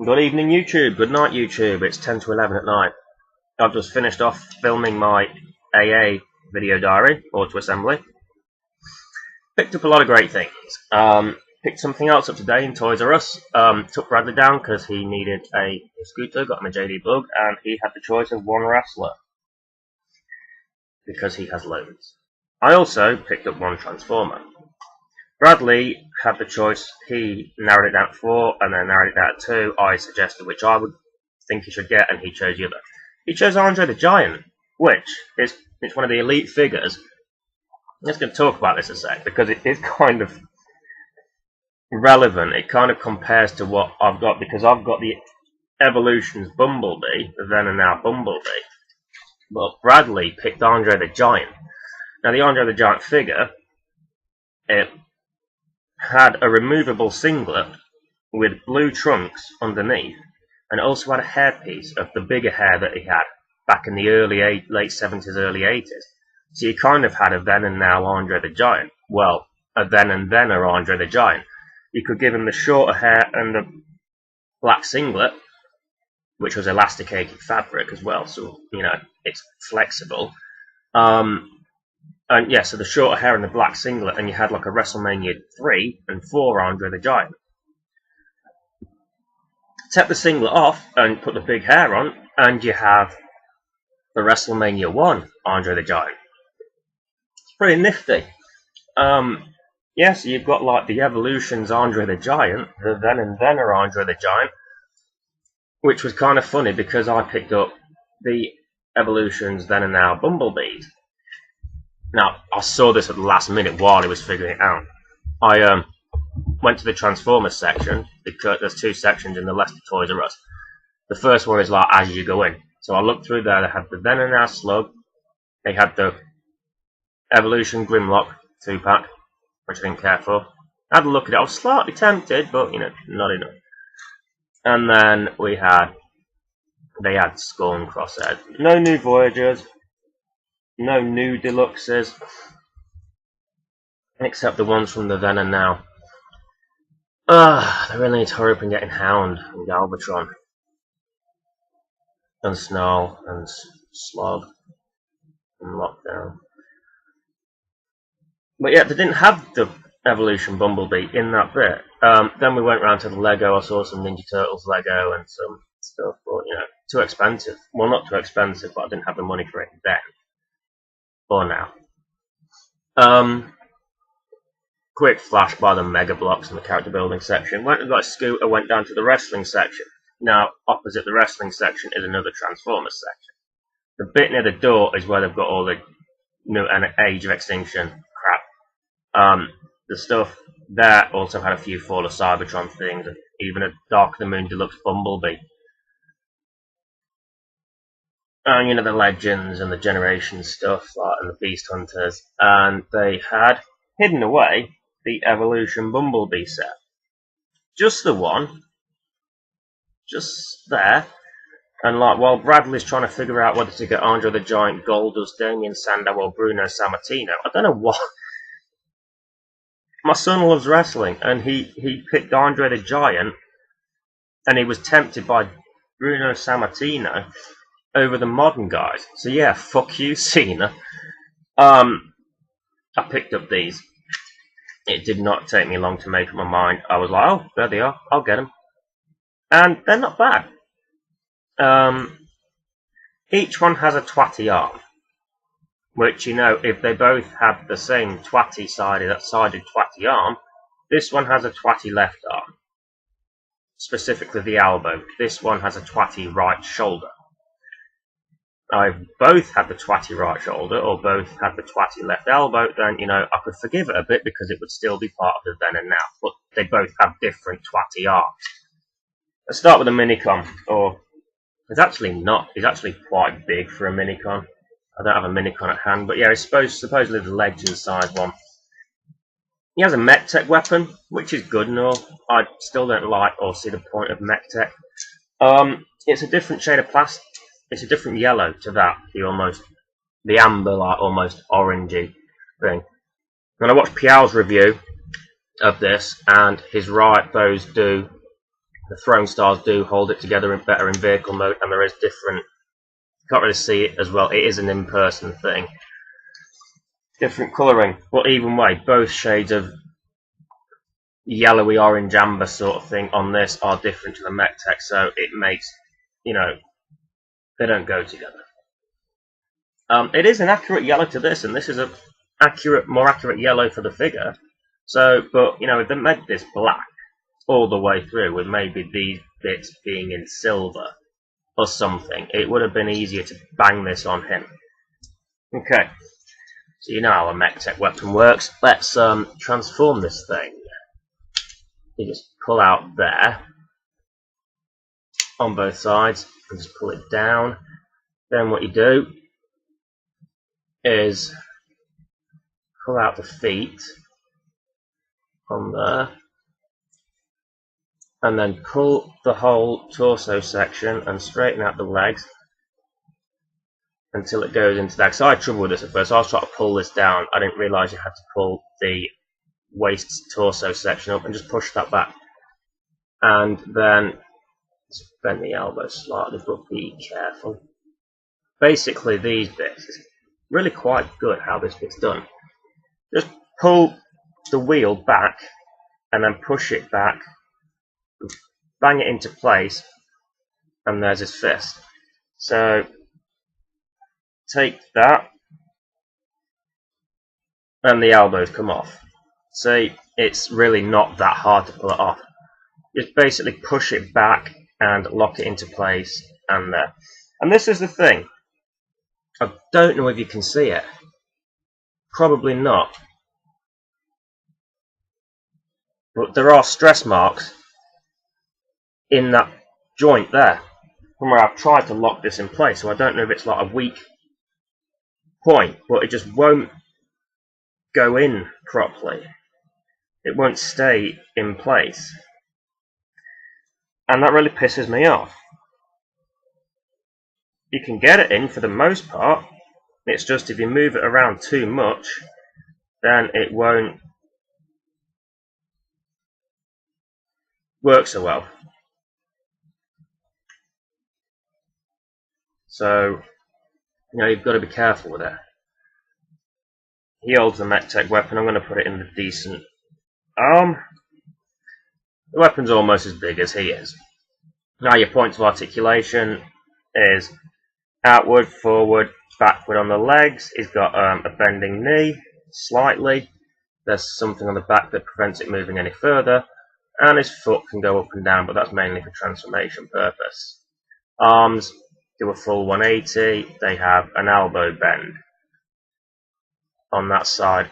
Good evening, YouTube. Good night, YouTube. It's 10 to 11 at night. I've just finished off filming my AA video diary, auto assembly. Picked up a lot of great things. Picked something else up today in Toys R Us. Took Bradley down because he needed a scooter, got him a JD Bug, and he had the choice of one wrestler because he has loads. I also picked up one Transformer. Bradley had the choice. He narrowed it down to 4 and then narrowed it down to 2. I suggested which I would think he should get, and he chose the other. He chose Andre the Giant, which is one of the elite figures. I'm just going to talk about this a sec because it is kind of relevant. It kind of compares to what I've got, because I've got the Evolutions Bumblebee, the then and now Bumblebee. But Bradley picked Andre the Giant. Now the Andre the Giant figure, it had a removable singlet with blue trunks underneath, and it also had a hairpiece of the bigger hair that he had back in the late 70s, early 80s. So you kind of had a then and now Andre the Giant. Well, a then and then-er Andre the Giant. You could give him the shorter hair and the black singlet, which was elasticated fabric as well, so, you know, it's flexible. And yeah, so the shorter hair and the black singlet, and you had like a WrestleMania 3 and 4 Andre the Giant. Take the singlet off and put the big hair on, and you have the WrestleMania 1 Andre the Giant. It's pretty nifty. Yeah, so you've got like the Evolutions Andre the Giant, the then and then-er Andre the Giant, which was kind of funny because I picked up the Evolutions then and now Bumblebees. Now, I saw this at the last minute while he was figuring it out. I went to the Transformers section, because there's 2 sections in the Leicester Toys R Us. The first one is like as you go in. So I looked through there, they had the then and now Slug, they had the Evolution Grimlock 2-pack, which I didn't care for. I had a look at it, I was slightly tempted, but, you know, not enough. And then they had Skull and Crosshair. No new Voyagers. No new Deluxes, except the ones from the then and now. They really need to hurry up and get in Hound and Galvatron and Snarl and Slog and Lockdown. But yeah, they didn't have the Evolution Bumblebee in that bit. Then we went round to the Lego. I saw some Ninja Turtles Lego and some stuff, but, you know, too expensive. Well, not too expensive, but I didn't have the money for it then. Or now. Quick flash by the Mega Blocks in the character building section. Went and got a scooter, went down to the wrestling section. Now, opposite the wrestling section is another Transformers section. The bit near the door is where they've got all the new Age of Extinction crap. The stuff there also had a few Fall of Cybertron things, and even a Dark of the Moon Deluxe Bumblebee. And, you know, the Legends and the Generations stuff, and the Beast Hunters. And they had hidden away the Evolution Bumblebee set. Just the one. Just there. And, like, while Bradley's trying to figure out whether to get Andre the Giant, Goldust, Damien Sandow, or Bruno Sammartino, I don't know what. My son loves wrestling, and he picked Andre the Giant, and he was tempted by Bruno Sammartino over the modern guys. So yeah, fuck you, Cena. I picked up these. It did not take me long to make up my mind. I was like, oh, there they are, I'll get them. And they're not bad. Each one has a twatty arm, which, you know, if they both have the same twatty-sided twatty arm, this one has a twatty left arm, specifically the elbow. This one has a twatty right shoulder. If both had the twatty right shoulder, or both had the twatty left elbow, then, you know, I could forgive it a bit because it would still be part of the then and now. But they both have different twatty arms. Let's start with the Minicon, or it's actually not. It's actually quite big for a Minicon. I don't have a Minicon at hand, but yeah, it's supposedly the Legend size one. He has a MechTech weapon, which is good and all. I still don't like or see the point of MechTech. It's a different shade of plastic. It's a different yellow to that, the amber, like almost orangey thing. And I watched Piau's review of this, and he's right, those do The throwing stars do hold it together better in vehicle mode, and there is different. You can't really see it as well. It is an in-person thing. Different colouring, but even way, both shades of yellowy orange amber sort of thing on this are different to the mech tech, so it makes, you know, they don't go together. It is an accurate yellow to this, and this is a more accurate yellow for the figure. So, but you know, if they made this black all the way through, with maybe these bits being in silver or something, it would have been easier to bang this on him. Okay, so you know how a mech tech weapon works. Let's transform this thing. You just pull out there on both sides and just pull it down. Then what you do is pull out the feet on there and then pull the whole torso section and straighten out the legs until it goes into that. So I had trouble with this at first. I was trying to pull this down. I didn't realise you had to pull the waist torso section up and just push that back. And then just bend the elbow slightly, but be careful. Basically, these bits is really quite good how this bit's done. Just pull the wheel back and then push it back, bang it into place, and there's his fist. So take that, and the elbows come off. See, it's really not that hard to pull it off. Just basically push it back and lock it into place, and there. And this is the thing. I don't know if you can see it. Probably not. But there are stress marks in that joint there, from where I've tried to lock this in place. So I don't know if it's like a weak point, but it just won't go in properly. It won't stay in place. And that really pisses me off. You can get it in for the most part. It's just if you move it around too much, then it won't work so well. So, you know, you've got to be careful with it. He holds the mech tech weapon. I'm going to put it in the decent arm. The weapon's almost as big as he is. Now your points of articulation is outward, forward, backward on the legs. He's got a bending knee, slightly. There's something on the back that prevents it moving any further. And his foot can go up and down, but that's mainly for transformation purpose. Arms do a full 180. They have an elbow bend on that side.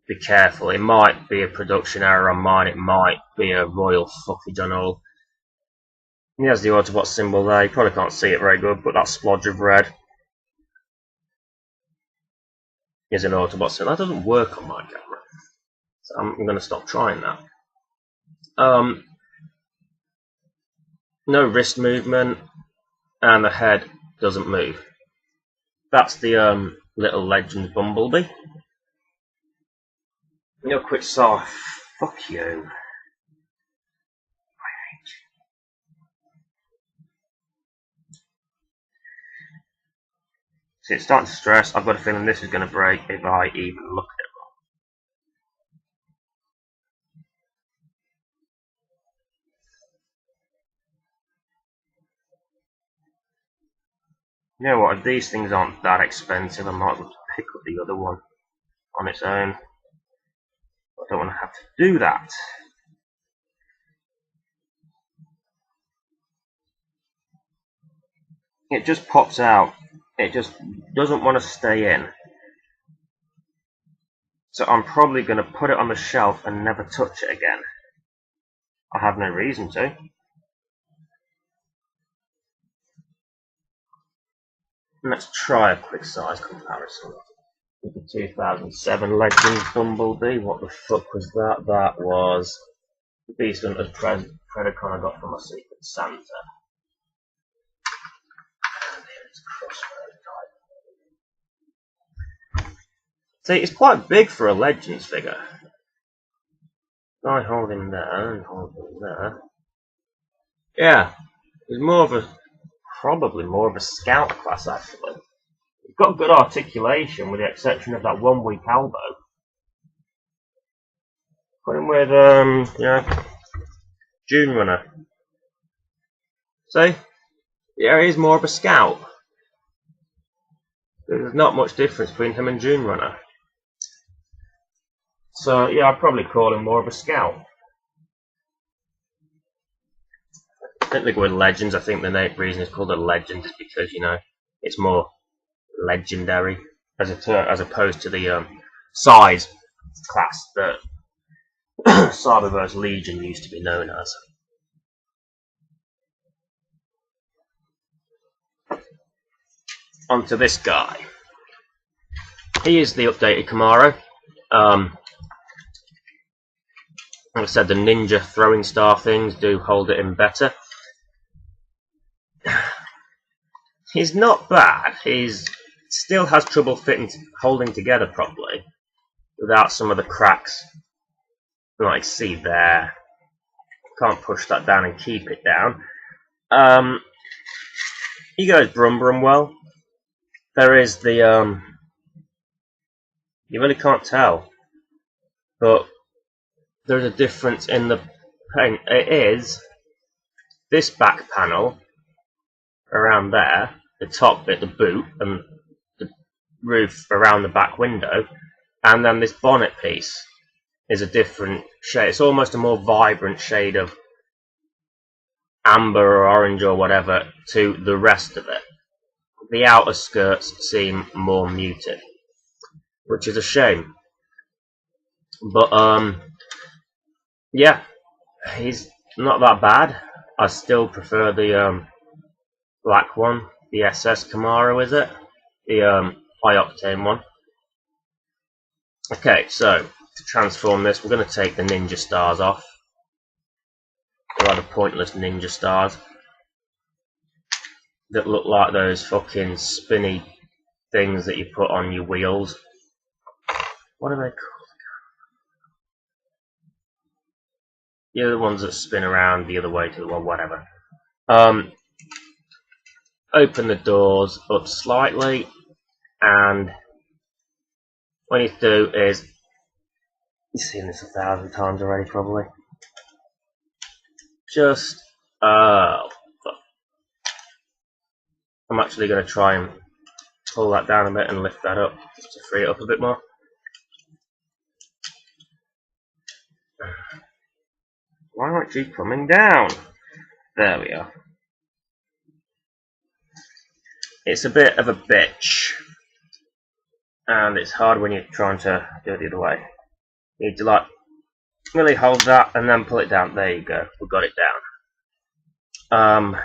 Be careful. It might be a production error on mine. It might be a royal fuckage on all. He has the Autobot symbol there. You probably can't see it very good, but that splodge of red is an Autobot symbol. That doesn't work on my camera, so I'm going to stop trying that. No wrist movement, and the head doesn't move. That's the little Legends Bumblebee. No quick saw. Fuck you. See, it's starting to stress. I've got a feeling this is going to break if I even look at it wrong. You know what, if these things aren't that expensive, I might as well pick up the other one on its own. I don't want to have to do that. It just pops out. It just doesn't want to stay in. So I'm probably going to put it on the shelf and never touch it again. I have no reason to. Let's try a quick size comparison with the 2007 Legends Bumblebee. What the fuck was that? That was the Beast Hunter's Predacon I got from my Secret Santa. And here's Crossbow. See, it's quite big for a Legends figure. I hold him there and hold him there. Yeah, it's more of a probably more of a scout class actually. You've got good articulation with the exception of that one weak elbow. Put him with June Runner. See? Yeah, he's more of a scout. There's not much difference between him and June Runner. So yeah, I'd probably call him more of a scout. I think they go with legends. I think the reason it's called a legend is because it's more legendary as opposed to the size class that Cyberverse Legion used to be known as. Onto this guy. He is the updated Camaro. Like I said, the ninja throwing star things do hold it in better. He's not bad. He's still has trouble holding together properly without some of the cracks. Like see there, can't push that down and keep it down. He goes brum brum well. There is the you really can't tell, but there's a difference in the paint. It is this back panel around there, the top bit, the boot, and the roof around the back window, and then this bonnet piece is a different shade. It's almost a more vibrant shade of amber or orange or whatever to the rest of it. The outer skirts seem more muted, which is a shame. But yeah, he's not that bad. I still prefer the black one, the SS Camaro, is it? The high octane one. Okay, so to transform this, we're going to take the ninja stars off. They're rather pointless ninja stars that look like those fucking spinny things that you put on your wheels. What are they called? The other ones that spin around the other way to the wall, whatever. Open the doors up slightly, and what you do is, you've seen this 1,000 times already probably, just I'm actually going to try and pull that down a bit and lift that up just to free it up a bit more. Why aren't you coming down? There we are. It's a bit of a bitch, and it's hard when you're trying to do it the other way. You need to like really hold that and then pull it down. There you go, we got it down.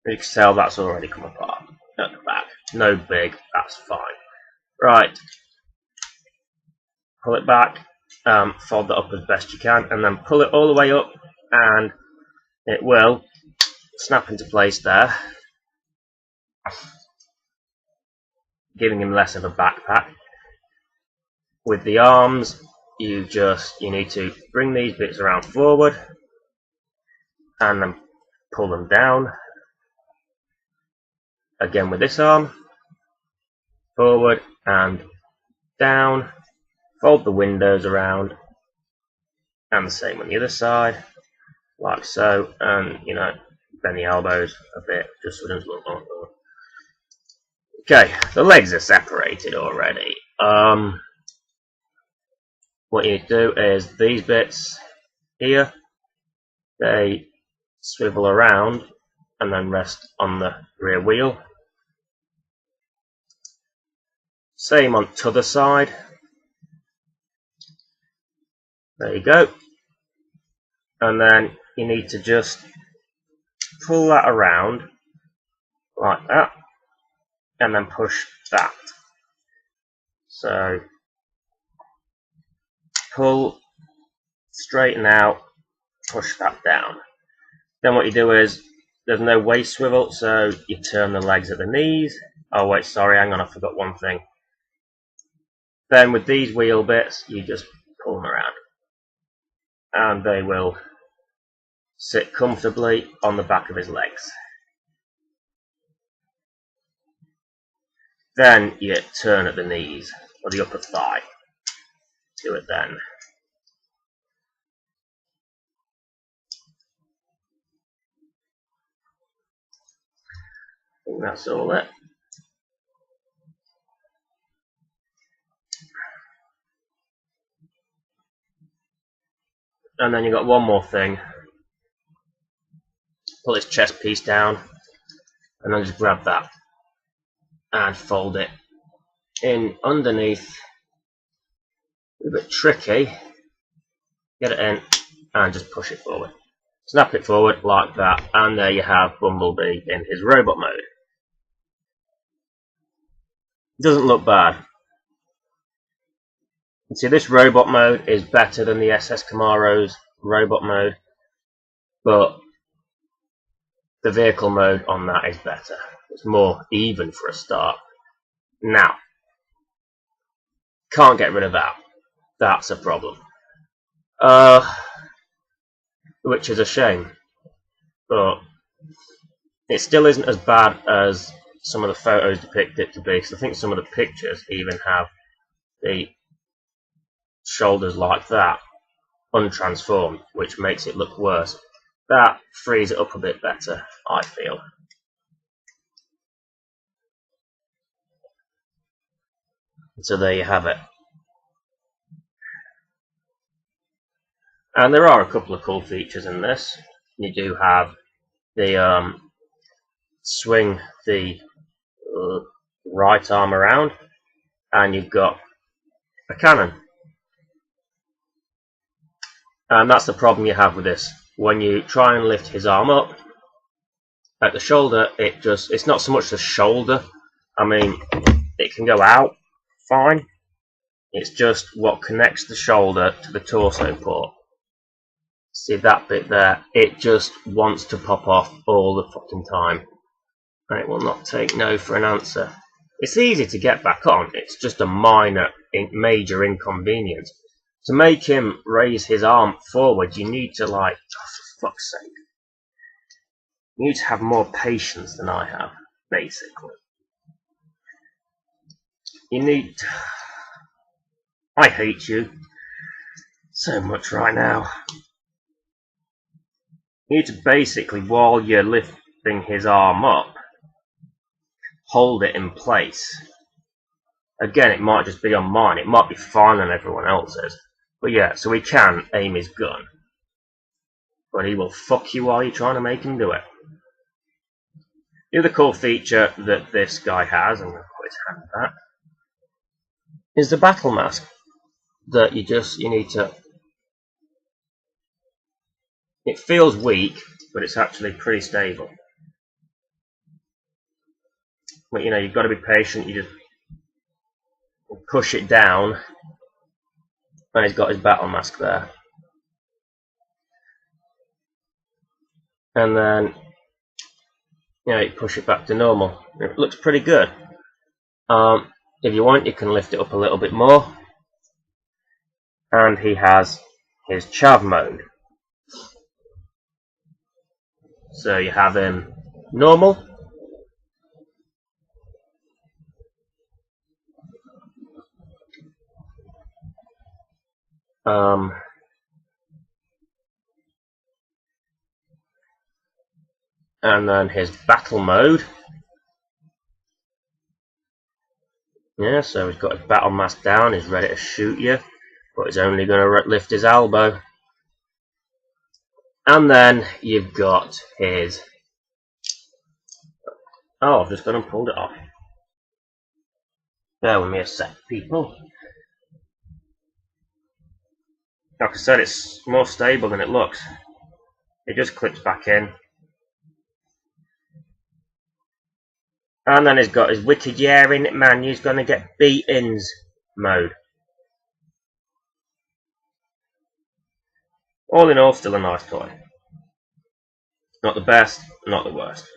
You can tell that's already come apart at the back. No big, that's fine. Right, pull it back, fold that up as best you can, and then pull it all the way up, and it will snap into place there, giving him less of a backpack. With the arms, you need to bring these bits around forward and then pull them down. Again with this arm, forward and down, fold the windows around, and the same on the other side, like so, and bend the elbows a bit just so it doesn't look like that. Okay, the legs are separated already. What you do is these bits here, they swivel around and then rest on the rear wheel. Same on the other side. There you go. And then you need to just pull that around like that and then push that. So pull, straighten out, push that down. Then what you do is, there's no waist swivel, so you turn the legs at the knees. Oh wait, sorry, hang on, I forgot one thing. Then with these wheel bits, you just pull them around, and they will sit comfortably on the back of his legs. Then you turn at the knees, or the upper thigh. Do it then. I think that's all it. And then you've got one more thing. Pull his chest piece down, and then just grab that and fold it in underneath. A bit tricky. Get it in and just push it forward. Snap it forward like that, and there you have Bumblebee in his robot mode. It doesn't look bad. You see, this robot mode is better than the SS Camaro's robot mode, but the vehicle mode on that is better. It's more even for a start. Now, can't get rid of that. That's a problem. Which is a shame. But it still isn't as bad as some of the photos depict it to be. So I think some of the pictures even have the shoulders like that, untransformed, which makes it look worse. That frees it up a bit better, I feel. So there you have it. And there are a couple of cool features in this. You do have the swing the right arm around, and you've got a cannon. And that's the problem you have with this. When you try and lift his arm up at the shoulder, it's not so much the shoulder. I mean, it can go out fine. It's just what connects the shoulder to the torso port. See that bit there? It just wants to pop off all the fucking time. And it will not take no for an answer. It's easy to get back on. It's just a major inconvenience. To make him raise his arm forward, you need to, like, oh, for fuck's sake. You need to have more patience than I have, basically. You need... I hate you so much right now. You need to basically, while you're lifting his arm up, hold it in place. Again, it might just be on mine. It might be fine on everyone else's. But yeah, so he can aim his gun. But he will fuck you while you're trying to make him do it. The other cool feature that this guy has, I'm going to put his hand back, is the battle mask. That you need to... It feels weak, but it's actually pretty stable. But you know, you've got to be patient. You just push it down, and he's got his battle mask there. And then, you know, you push it back to normal. It looks pretty good. If you want, you can lift it up a little bit more. And he has his chav mode. So you have him normal. And then his battle mode. Yeah, so he's got his battle mask down, he's ready to shoot you, but he's only going to lift his elbow. And then you've got his... Oh, I've just gone and pulled it off. Bear with me a sec, people. Like I said, it's more stable than it looks. It just clips back in. And then he's got his wicked yeah in it, man, he's going to get beatings mode. All in all, still a nice toy. Not the best, not the worst.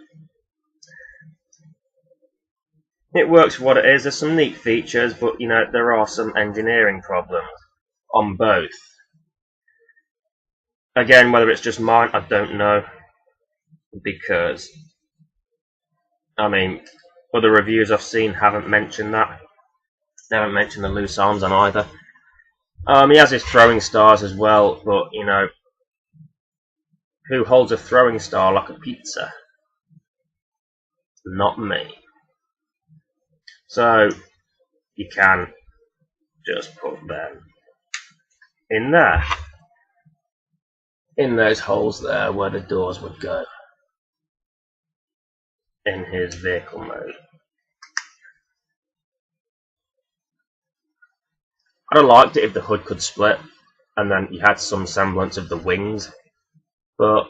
It works for what it is. There's some neat features, but you know, there are some engineering problems on both. Again, whether it's just mine, I don't know, because I mean, other reviews I've seen haven't mentioned that. They haven't mentioned the loose arms on either. He has his throwing stars as well, but you know, who holds a throwing star like a pizza? Not me. So you can just put them in there, in those holes there where the doors would go in his vehicle mode. I'd have liked it if the hood could split and then you had some semblance of the wings, but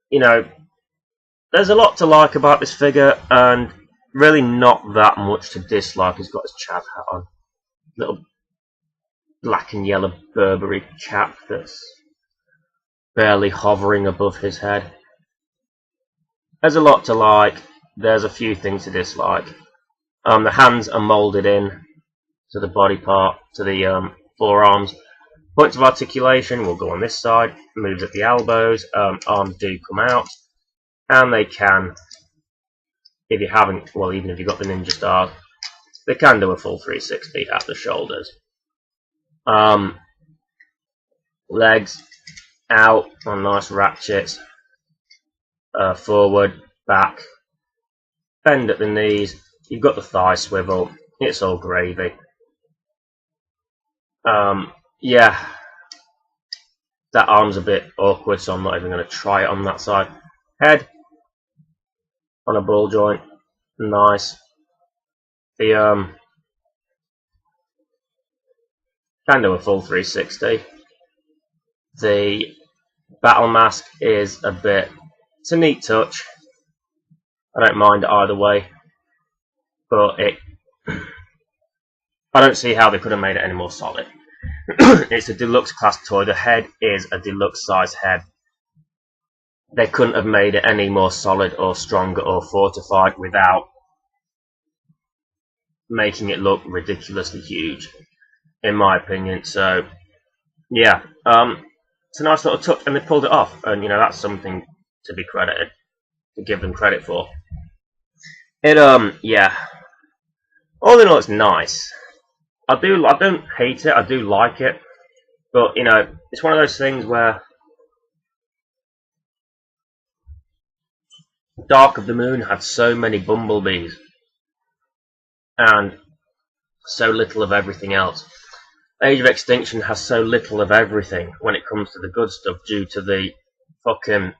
you know, there's a lot to like about this figure and really not that much to dislike. He's got his chav hat on, little black and yellow Burberry cap that's barely hovering above his head. There's a lot to like, there's a few things to dislike. The hands are moulded in to the body part, to the forearms. Points of articulation will go on this side, moves at the elbows, arms do come out, and they can, if you haven't, well even if you've got the ninja stars, they can do a full 360 at the shoulders. Legs out on nice ratchets, forward, back, bend at the knees, you've got the thigh swivel, it's all gravy. Yeah, that arm's a bit awkward, so I'm not even going to try it on that side. Head on a ball joint, nice. The can do a full 360. The battle mask is a bit, it's a neat touch. I don't mind it either way, but I don't see how they could have made it any more solid. It's a deluxe class toy. The head is a deluxe size head. They couldn't have made it any more solid or stronger or fortified without making it look ridiculously huge, in my opinion. So yeah, it's a nice little touch, and they pulled it off, and you know, that's something to be credited, to give them credit for. It yeah, all in all, it's nice. I don't hate it, I do like it, but you know, it's one of those things where Dark of the Moon had so many Bumblebees and so little of everything else. Age of Extinction has so little of everything when it comes to the good stuff due to the fucking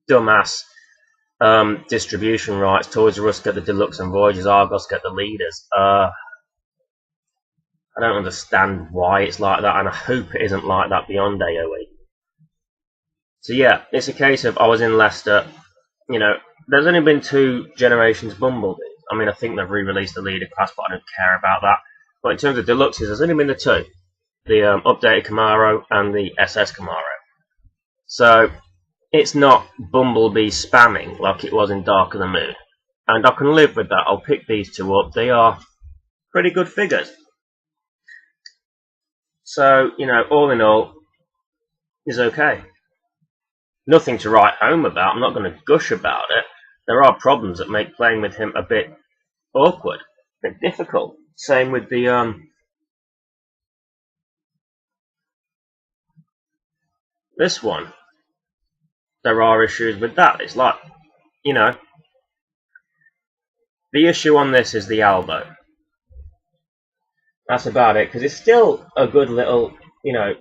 dumbass distribution rights. Toys R Us get the Deluxe and Voyagers, Argos get the leaders. I don't understand why it's like that, and I hope it isn't like that beyond AOE. So yeah, it's a case of, I was in Leicester, you know, there's only been 2 generations Bumblebees. I mean, I think they've re-released the leader class, but I don't care about that. But in terms of deluxes, there's only been the 2. The updated Camaro and the SS Camaro. So, it's not Bumblebee spamming like it was in Dark of the Moon. And I can live with that. I'll pick these 2 up. They are pretty good figures. So, you know, all in all, is okay. Nothing to write home about. I'm not going to gush about it. There are problems that make playing with him a bit awkward, a bit difficult. Same with the this one. There are issues with that. It's like, you know, the issue on this is the elbow. That's about it, because it's still a good little, you know,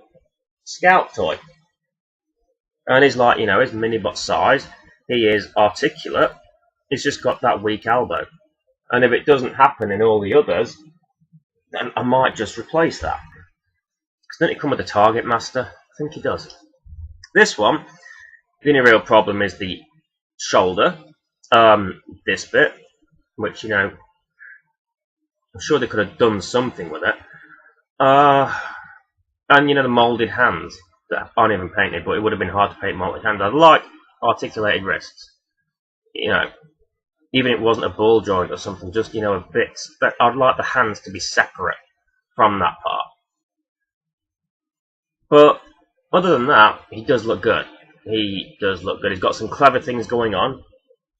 scout toy. And he's like, you know, his minibot size. He is articulate. He's just got that weak elbow. And if it doesn't happen in all the others, then I might just replace that. Doesn't it come with a Target Master? I think he does. This one, the only real problem is the shoulder. This bit, which, you know, I'm sure they could have done something with it. And, you know, the moulded hands that aren't even painted, but it would have been hard to paint moulded hands. I'd like articulated wrists. You know, even if it wasn't a ball joint or something, just, you know, a bit. But I'd like the hands to be separate from that part. But other than that, he does look good. He does look good. He's got some clever things going on,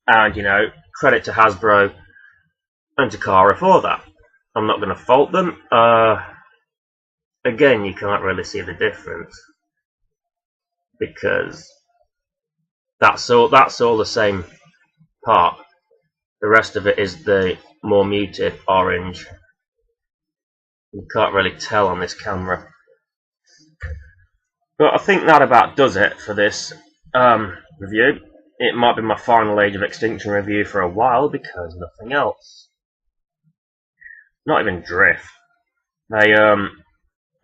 and credit to Hasbro and Takara for that. I'm not going to fault them. Again, you can't really see the difference because that's all the same part. The rest of it is the more muted orange. You can't really tell on this camera. But I think that about does it for this review. It might be my final Age of Extinction review for a while because nothing else. Not even Drift. They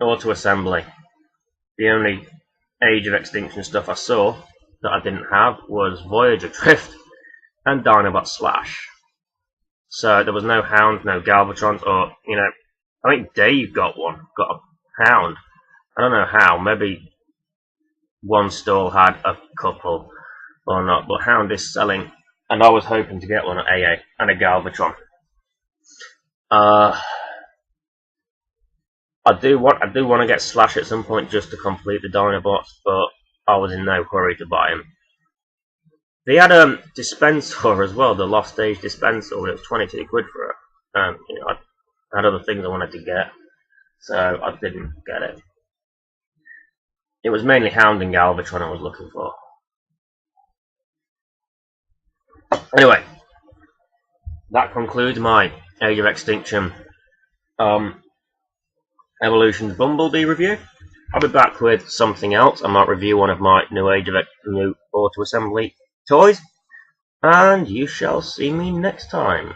auto-assembly. The only Age of Extinction stuff I saw that I didn't have was Voyager Drift and Dinobot Slash. So there was no Hound, no Galvatrons, or I think Dave got a Hound. I don't know how. Maybe one stall had a couple or not, but Hound is selling, and I was hoping to get one at AA and a Galvatron. I do want to get Slash at some point just to complete the Dinobots, but I was in no hurry to buy him. They had a Dispenser as well, the Lost Age Dispenser, and it was 22 quid for it. I had other things I wanted to get, so I didn't get it. It was mainly Hound and Galvatron I was looking for. Anyway, that concludes my Age of Extinction Evolution's Bumblebee review. I'll be back with something else. I might review one of my new auto assembly toys, and you shall see me next time.